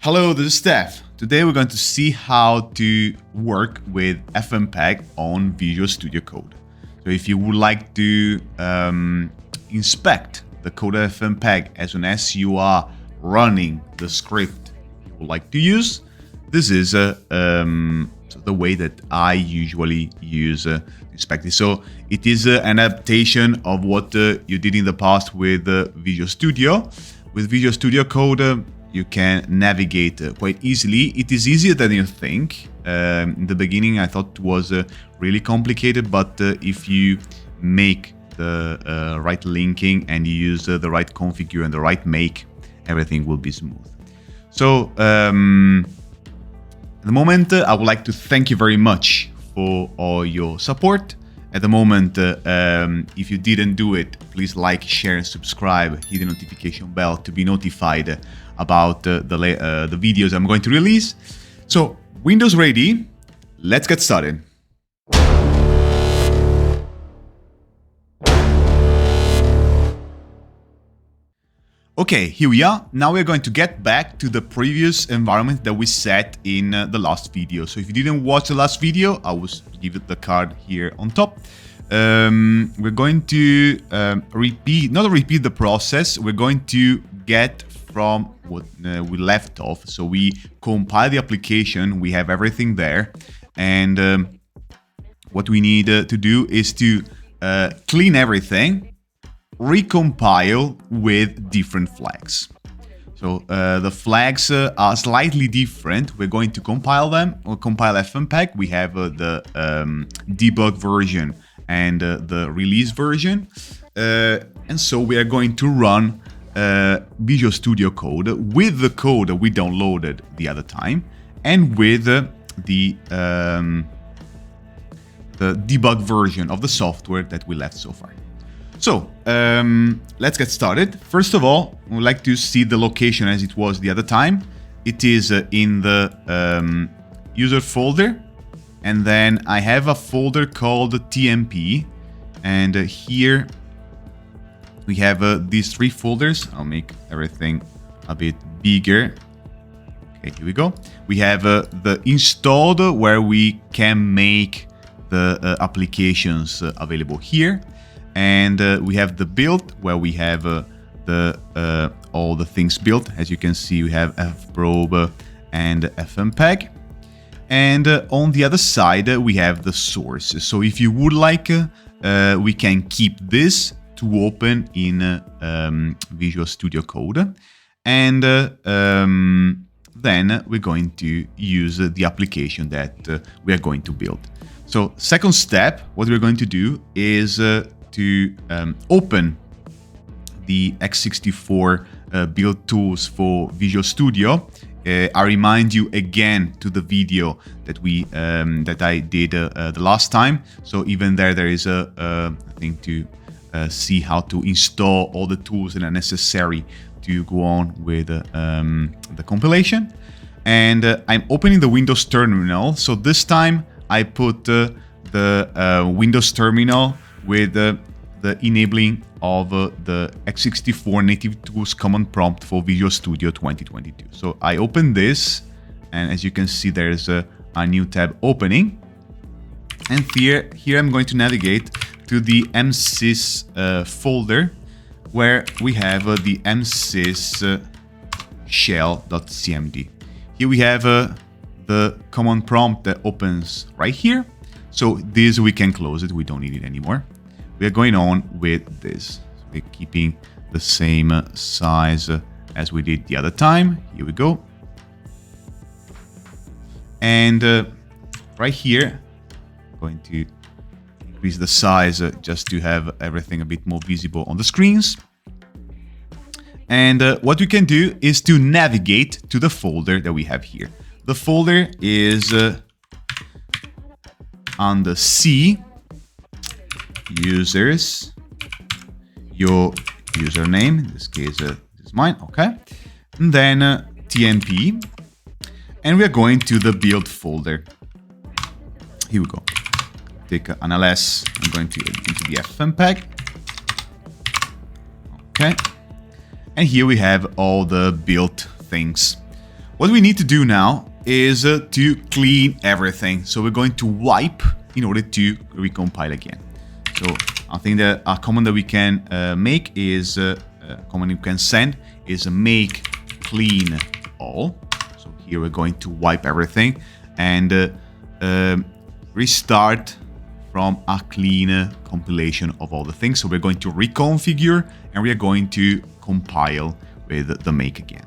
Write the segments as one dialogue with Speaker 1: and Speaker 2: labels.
Speaker 1: Hello, this is Stef. Today we're going to see how to work with FFmpeg on Visual Studio Code. So if you would like to inspect the code of FFmpeg as soon as you are running the script you would like to use, this is the way that I usually use inspect it. So it is an adaptation of what you did in the past with Visual Studio. With Visual Studio Code, you can navigate quite easily. It is easier than you think. In the beginning I thought it was really complicated, but if you make the right linking and you use the right configure and the right make, everything will be smooth. So at the moment I would like to thank you very much for all your support. At the moment, if you didn't do it, please like, share, and subscribe. Hit the notification bell to be notified about the videos I'm going to release. So, Windows ready. Let's get started. Okay, here we are. Now we're going to get back to the previous environment that we set in the last video. So if you didn't watch the last video, I will give it the card here on top. We're going to not repeat the process. We're going to get from what we left off. So we compile the application. We have everything there. And what we need to do is to clean everything, recompile with different flags. So the flags are slightly different. We're going to compile them. We'll compile FFmpeg. We have the debug version and the release version. And so we are going to run Visual Studio Code with the code that we downloaded the other time and with the debug version of the software that we left so far. So, let's get started. First of all, we'd like to see the location as it was the other time. It is in the user folder, and then I have a folder called TMP, and here we have these three folders. I'll make everything a bit bigger. Okay, here we go. We have the installed, where we can make the applications available here. And we have the build, where we have all the things built. As you can see, we have fprobe and FFmpeg. And on the other side, we have the source. So if you would like, we can keep this to open in Visual Studio Code. And then we're going to use the application that we are going to build. So second step, what we're going to do is to open the x64 build tools for Visual Studio. I remind you again to the video that I did the last time. So even there is a thing to see how to install all the tools that are necessary to go on with the compilation. And I'm opening the Windows terminal. So this time I put the Windows terminal with the enabling of the x64 native tools command prompt for Visual Studio 2022. So I open this, and as you can see, there's a new tab opening. And here I'm going to navigate to the msys folder, where we have the msys shell.cmd. Here we have the command prompt that opens right here. So this we can close it, we don't need it anymore. We are going on with this. We're keeping the same size as we did the other time. Here we go. And right here, I'm going to increase the size just to have everything a bit more visible on the screens. And what we can do is to navigate to the folder that we have here. The folder is under C, users, your username, in this case this is mine, okay, and then TMP, and we are going to the build folder. Here we go. Take an ls, I'm going to into the FFmpeg, okay, and here we have all the built things. What we need to do now is to clean everything. So we're going to wipe in order to recompile again. So I think that a command that we can make is, command we can send is make clean all. So here we're going to wipe everything and restart from a clean compilation of all the things. So we're going to reconfigure and we are going to compile with the make again.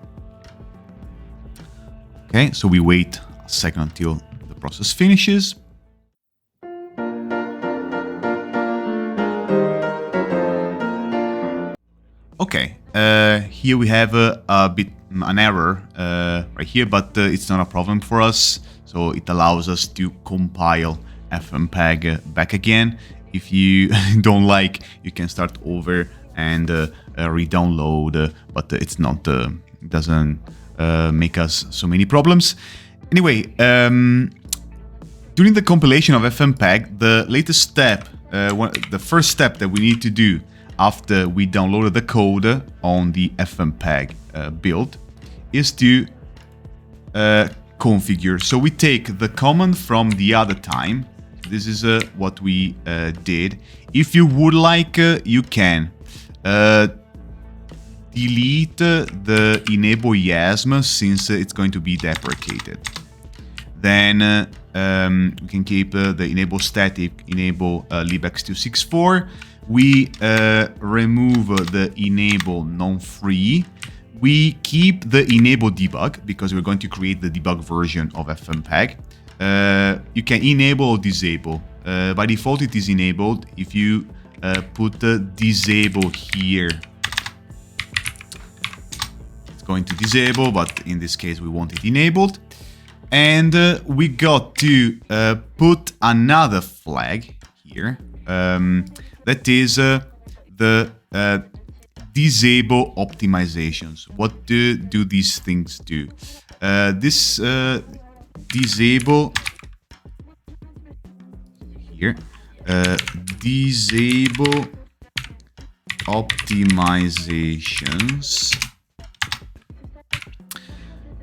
Speaker 1: Okay, so we wait a second until the process finishes. Okay, here we have an error right here, but it's not a problem for us. So it allows us to compile FFmpeg back again. If you don't like, you can start over and re-download, but it's not, it doesn't make us so many problems. Anyway, during the compilation of FFmpeg, the latest step, the first step that we need to do after we downloaded the code on the FFmpeg build is to configure. So we take the command from the other time. This is what we did. If you would like, you can delete the enable YASM since it's going to be deprecated. Then we can keep the enable static, enable libx264. We remove the enable non-free. We keep the enable debug because we're going to create the debug version of FFmpeg. You can enable or disable. By default, it is enabled. If you put the disable here, it's going to disable, but in this case, we want it enabled. And we got to put another flag here. That is the disable optimizations. What do these things do? This disable here, disable optimizations.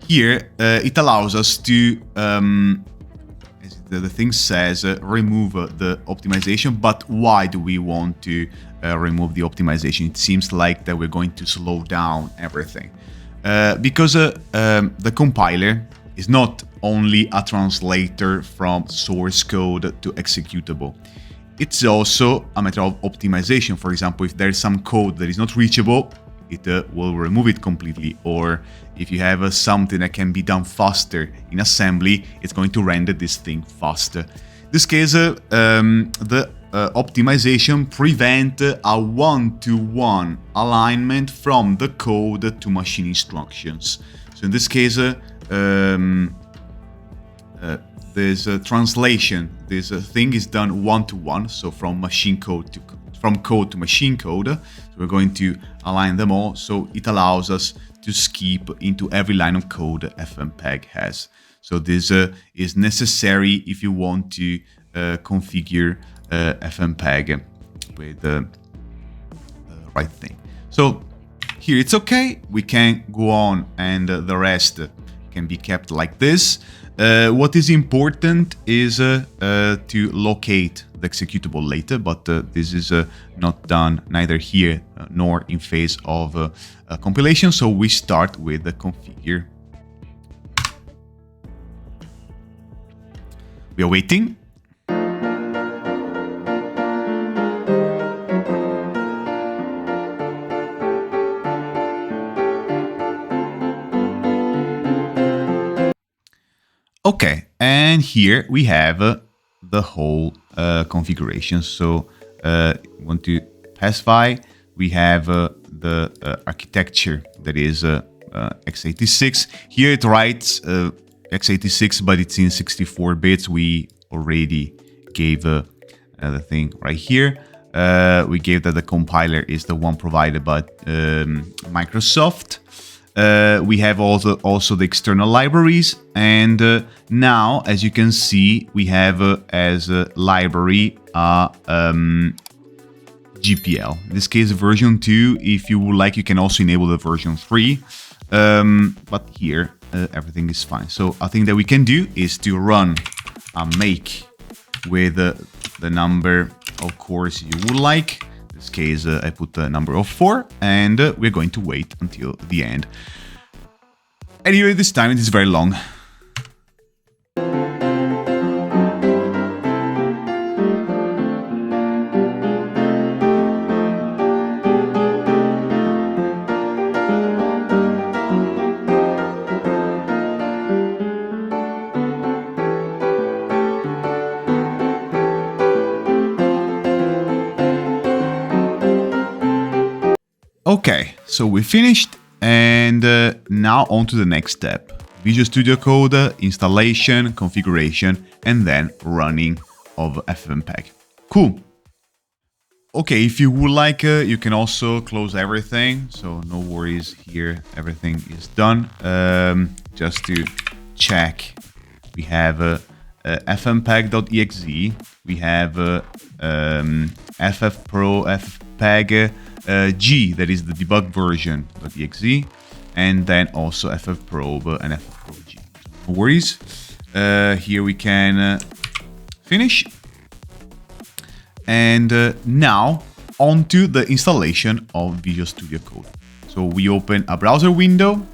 Speaker 1: Here, it allows us to, as the thing says, remove the optimization. But why do we want to remove the optimization? It seems like that we're going to slow down everything. Because the compiler is not only a translator from source code to executable. It's also a matter of optimization. For example, if there's some code that is not reachable, it will remove it completely. Or if you have something that can be done faster in assembly, it's going to render this thing faster. In this case, the optimization prevent a one-to-one alignment from the code to machine instructions. So in this case, there's a translation. This thing is done one-to-one, so from code to machine code. So we're going to align them all, so it allows us to skip into every line of code FFmpeg has. So this is necessary if you want to configure FFmpeg with the right thing. So here it's okay. We can go on, and the rest can be kept like this. What is important is to locate the executable later, but this is not done neither here nor in phase of compilation. So we start with the configure. We are waiting. Okay, and here we have the whole configuration. So we want to specify. We have the architecture that is x86. Here it writes x86, but it's in 64 bits. We already gave the thing right here. We gave that the compiler is the one provided by Microsoft. We have also the external libraries, and now, as you can see, we have as a library GPL. In this case, version 2. If you would like, you can also enable the version 3. But here everything is fine. So I think that we can do is to run a make with the number of cores you would like. In this case, I put the number of 4, and we're going to wait until the end. Anyway, this time it is very long. Okay, so we finished, and now on to the next step. Visual Studio Code, installation, configuration, and then running of FFmpeg. Cool. Okay, if you would like, you can also close everything, so no worries here, everything is done. Just to check, we have FFmpeg.exe, we have FFmpeg G, that is the debug version.exe, and then also FFprobe and FFprobe-G. No worries. Here we can finish. And now onto the installation of Visual Studio Code. So we open a browser window,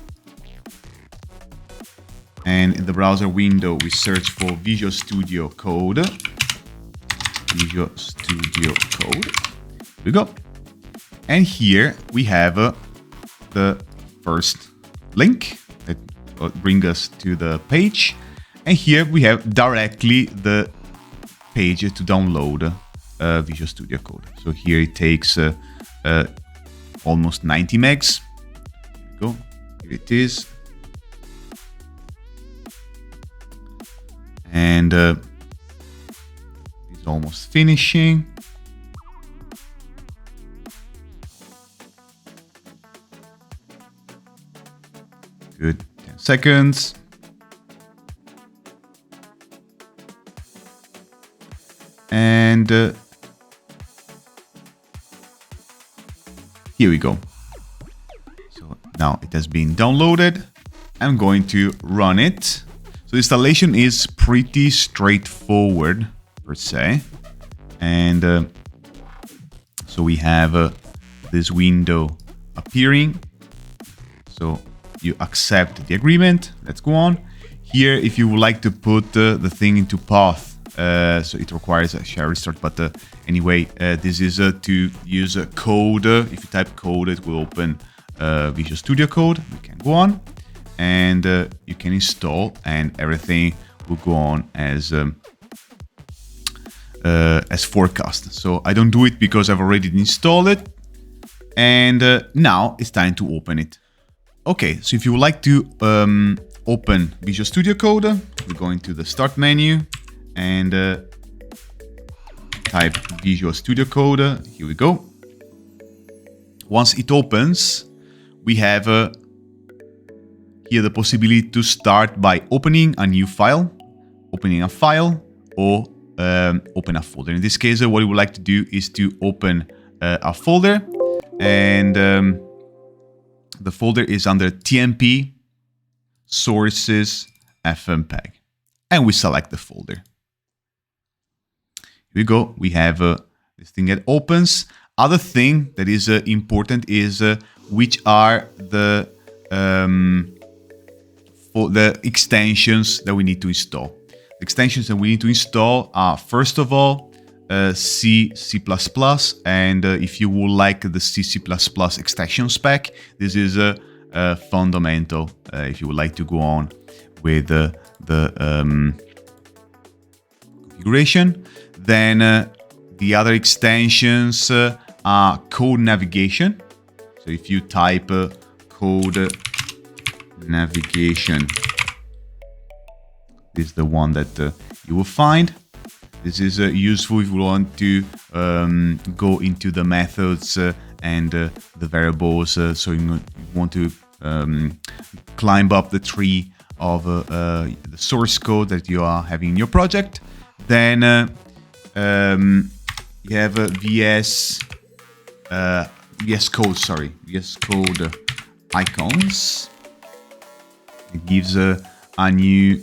Speaker 1: and in the browser window we search for Visual Studio Code. Visual Studio Code. Here we go. And here we have the first link that will bring us to the page. And here we have directly the page to download Visual Studio Code. So here it takes almost 90 megs. Here we go. Here it is. And it's almost finishing. Good, 10 seconds. And here we go. So now it has been downloaded. I'm going to run it. So the installation is pretty straightforward per se. And so we have this window appearing. So you accept the agreement. Let's go on. Here, if you would like to put the thing into path, so it requires a share restart, but anyway, this is to use code. If you type code, it will open Visual Studio Code. We can go on, and you can install, and everything will go on as forecast. So I don't do it because I've already installed it, and now it's time to open it. Okay, so if you would like to open Visual Studio Code, we go into the Start menu and type Visual Studio Code. Here we go. Once it opens, we have here the possibility to start by opening a new file, opening a file, or open a folder. In this case, what we would like to do is to open a folder, and the folder is under TMP sources FFmpeg, and we select the folder. Here we go. We have this thing that opens. Other thing that is important is which are the extensions that we need to install. The extensions that we need to install are, first of all, C, C++, and if you would like the C, C++ extension spec, this is fundamental if you would like to go on with the configuration. Then the other extensions are code navigation. So if you type code navigation, this is the one that you will find. This is useful if you want to go into the methods and the variables. So you want to climb up the tree of the source code that you are having in your project. Then you have VS Code icons. It gives a new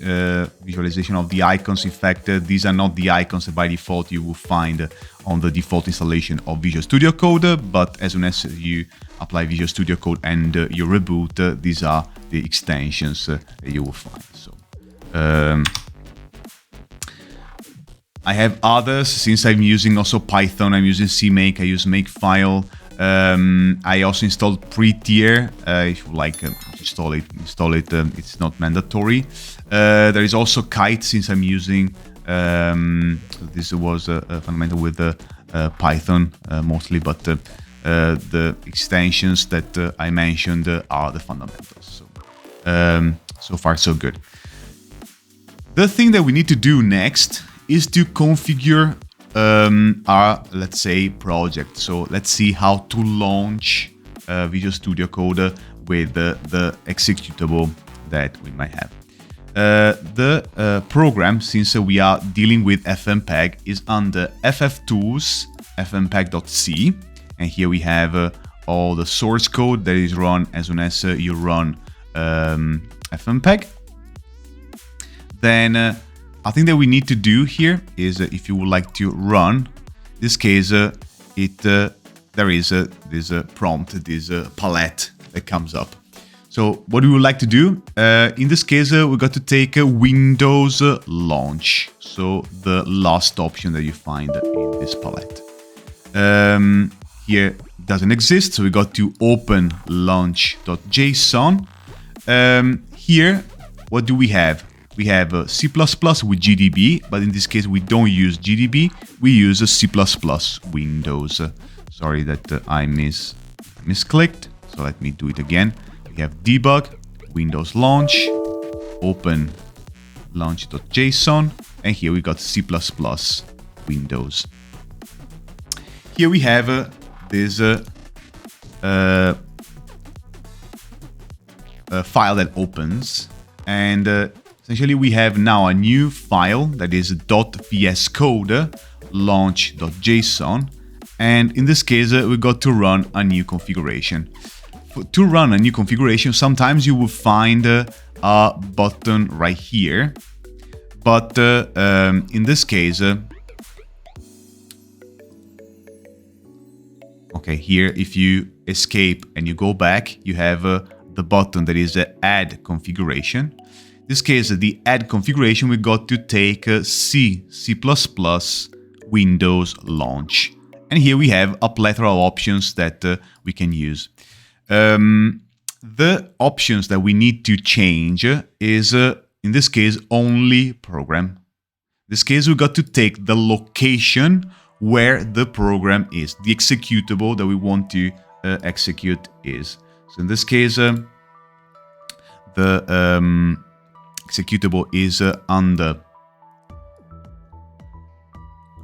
Speaker 1: visualization of the icons. In fact, these are not the icons that by default you will find on the default installation of Visual Studio Code, but as soon as you apply Visual Studio Code and you reboot, these are the extensions that you will find. So I have others, since I'm using also Python, I'm using CMake, I use Makefile. I also installed Prettier. If you like, install it. It's not mandatory. There is also Kite, since I'm using. This was fundamental with Python mostly, but the extensions that I mentioned are the fundamentals. So far, so good. The thing that we need to do next is to configure our, let's say, project. So let's see how to launch Visual Studio Code with the executable that we might have. The program, since we are dealing with FFmpeg, is under ffTools, FFmpeg.c, and here we have all the source code that is run as soon as you run FFmpeg. Then I think that we need to do here is if you would like to run, in this case, there is this prompt, this palette that comes up. So what we would like to do, in this case, we got to take a Windows launch. So the last option that you find in this palette. Here doesn't exist, so we got to open launch.json. Here, what do we have? We have C++ with GDB, but in this case we don't use GDB, we use C++ Windows. Sorry that I misclicked, so let me do it again. We have debug, Windows launch, open launch.json, and here we got C++ Windows. Here we have this file that opens, and essentially we have now a new file that is .vscode launch.json, and in this case we got to run a new configuration. To run a new configuration, sometimes you will find a button right here, but in this case, okay, here if you escape and you go back, you have the button that is add configuration. In this case, the add configuration, we got to take C++ Windows launch. And here we have a plethora of options that we can use. The options that we need to change is, in this case, only program. In this case, we got to take the location where the program is, the executable that we want to execute is. So in this case, the executable is under,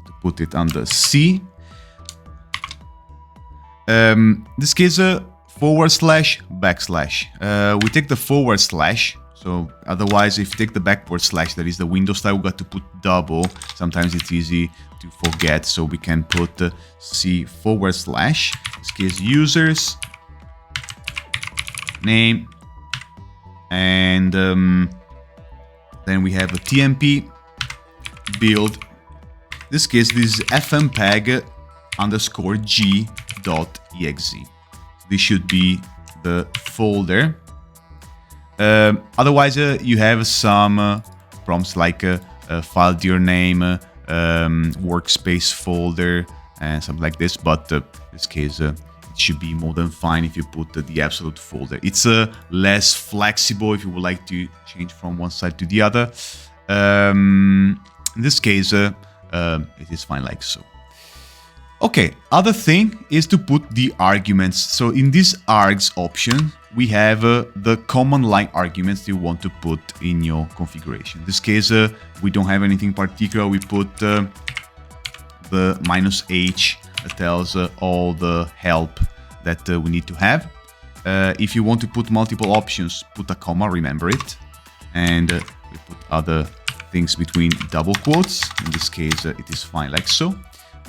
Speaker 1: to put it under C. In this case, / / we take the /, so otherwise if you take the /, that is the Windows style, we got to put double. Sometimes it's easy to forget, so we can put C /, in this case users, name, and then we have a tmp build. In this case, this is FFmpeg _g.exe. This should be the folder. Otherwise, you have some prompts like file dir name, workspace folder, and something like this. But in this case, it should be more than fine if you put the absolute folder. It's less flexible if you would like to change from one side to the other. In this case, it is fine like so. Okay, other thing is to put the arguments. So in this args option, we have the command line arguments you want to put in your configuration. In this case, we don't have anything particular. We put the -h that tells all the help that we need to have. If you want to put multiple options, put a comma, remember it. And we put other things between double quotes. In this case, it is fine like so.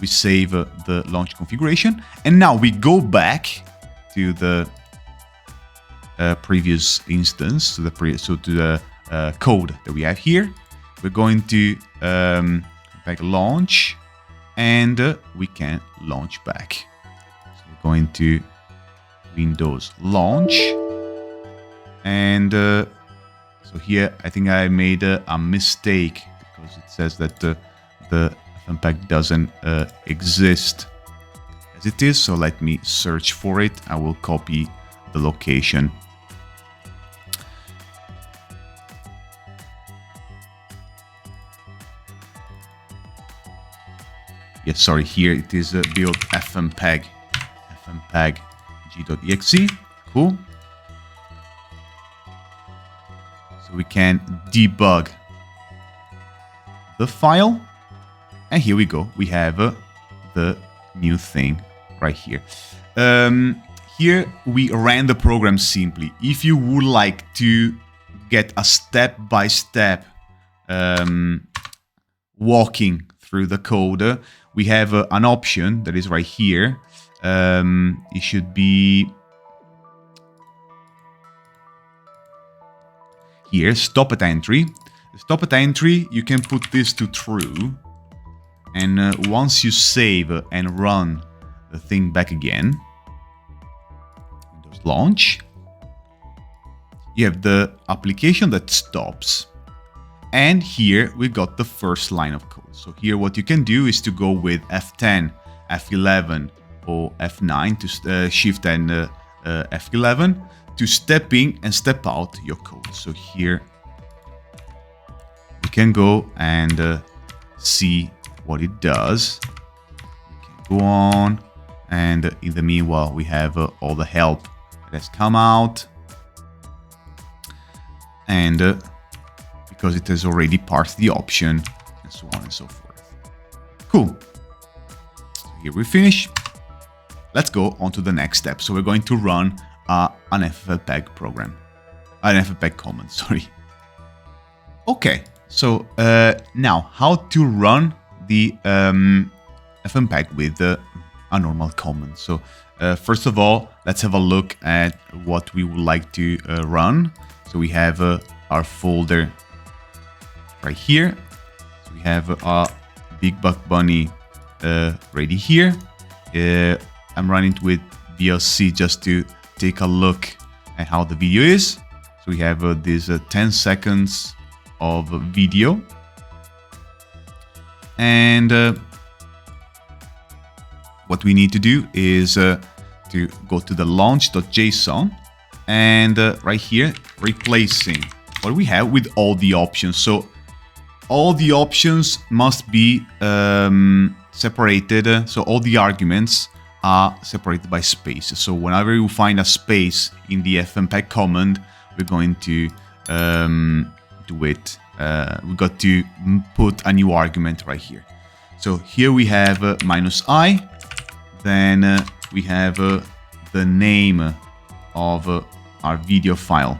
Speaker 1: We save the launch configuration, and now we go back to the previous instance, to the code that we have here. We're going to back launch, and we can launch back. So we're going to Windows launch, and so here I think I made a mistake because it says that the FFmpeg doesn't exist as it is. So let me search for it. I will copy the location. Yes, sorry, here it is build FFmpeg g.exe. Cool. So we can debug the file, and here we go. We have the new thing right here. Here we ran the program simply. If you would like to get a step-by-step walking through the code, we have an option that is right here. It should be here, stop at entry. Stop at entry, you can put this to true, and once you save and run the thing back again, Windows launch, you have the application that stops. And here we got the first line of code. So here what you can do is to go with F10, F11 or F9 to shift and F11 to step in and step out your code. So here we can go and see what it does. We can go on, and in the meanwhile we have all the help that has come out, and because it has already parsed the option, and so on and so forth. Cool. So here we finish. Let's go on to the next step. So we're going to run an FFmpeg program, an FFmpeg command, sorry. Okay, so now how to run the FFmpeg with a normal command. So first of all, let's have a look at what we would like to run. So we have our folder right here. So we have a Big Buck Bunny ready here. I'm running it with VLC just to take a look at how the video is. So we have this 10 seconds of video, and what we need to do is to go to the launch.json, and right here replacing what we have with all the options. So all the options must be separated, so all the arguments are separated by spaces. So whenever you find a space in the FFmpeg command, we're going to do it. We got to put a new argument right here. So here we have -i, then we have the name of our video file,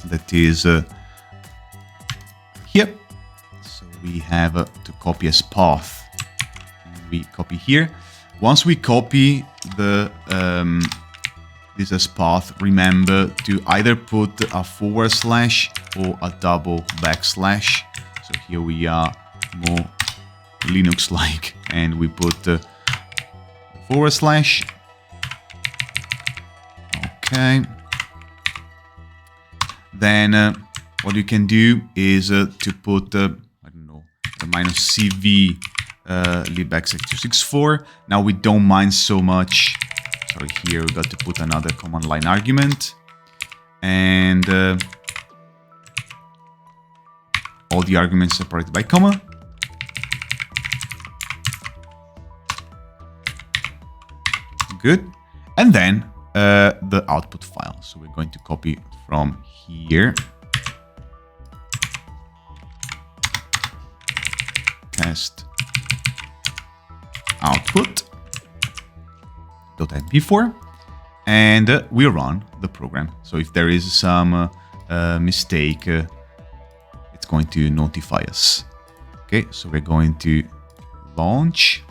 Speaker 1: that is here. So we have to copy as path, and we copy here. Once we copy the this as path, remember to either put a / or a double backslash. So here we are more Linux-like, and we put /. Okay. Then what you can do is to put I don't know, the -cv libxx264. Now we don't mind so much. Sorry, here we got to put another command line argument, and all the arguments separated by comma. Good. And then the output file. So we're going to copy from here. Test output .mp4, and we run the program. So if there is some mistake, it's going to notify us. Okay, so we're going to launch.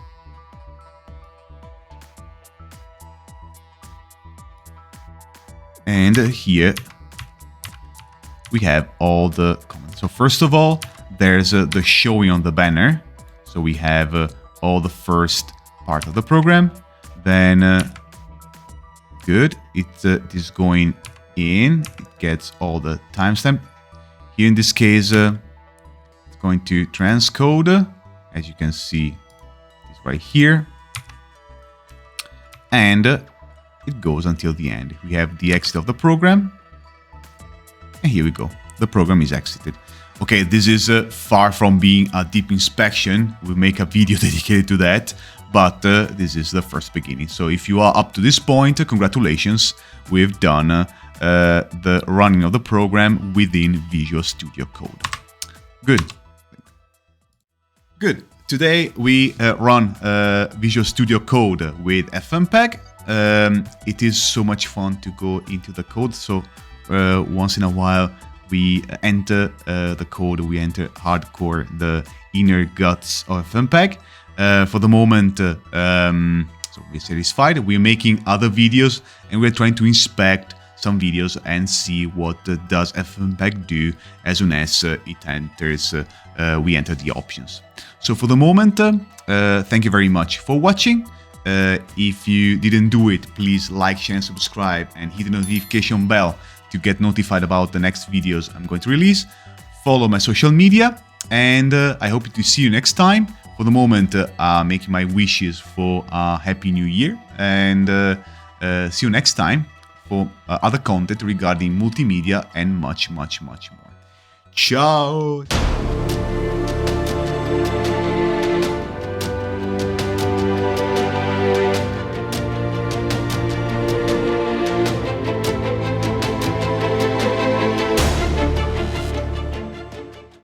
Speaker 1: And here we have all the comments. So first of all, there's the showing on the banner. So we have all the first part of the program. Then good, it is going in. It gets all the timestamp. Here in this case, it's going to transcode. As you can see, it's right here. And it goes until the end. We have the exit of the program. And here we go. The program is exited. Okay, this is far from being a deep inspection. We'll make a video dedicated to that. But this is the first beginning. So if you are up to this point, congratulations. We've done the running of the program within Visual Studio Code. Good. Good. Today we run Visual Studio Code with FFmpeg. It is so much fun to go into the code. So once in a while we enter the code, we enter hardcore, the inner guts of FFmpeg. For the moment, so we're satisfied. We're making other videos and we're trying to inspect some videos and see what does FFmpeg do as soon as it enters, we enter the options. So for the moment, thank you very much for watching. If you didn't do it, please like, share and subscribe and hit the notification bell to get notified about the next videos I'm going to release. Follow my social media and I hope to see you next time. For the moment, making my wishes for a happy new year and see you next time for other content regarding multimedia and much, much, much more. Ciao!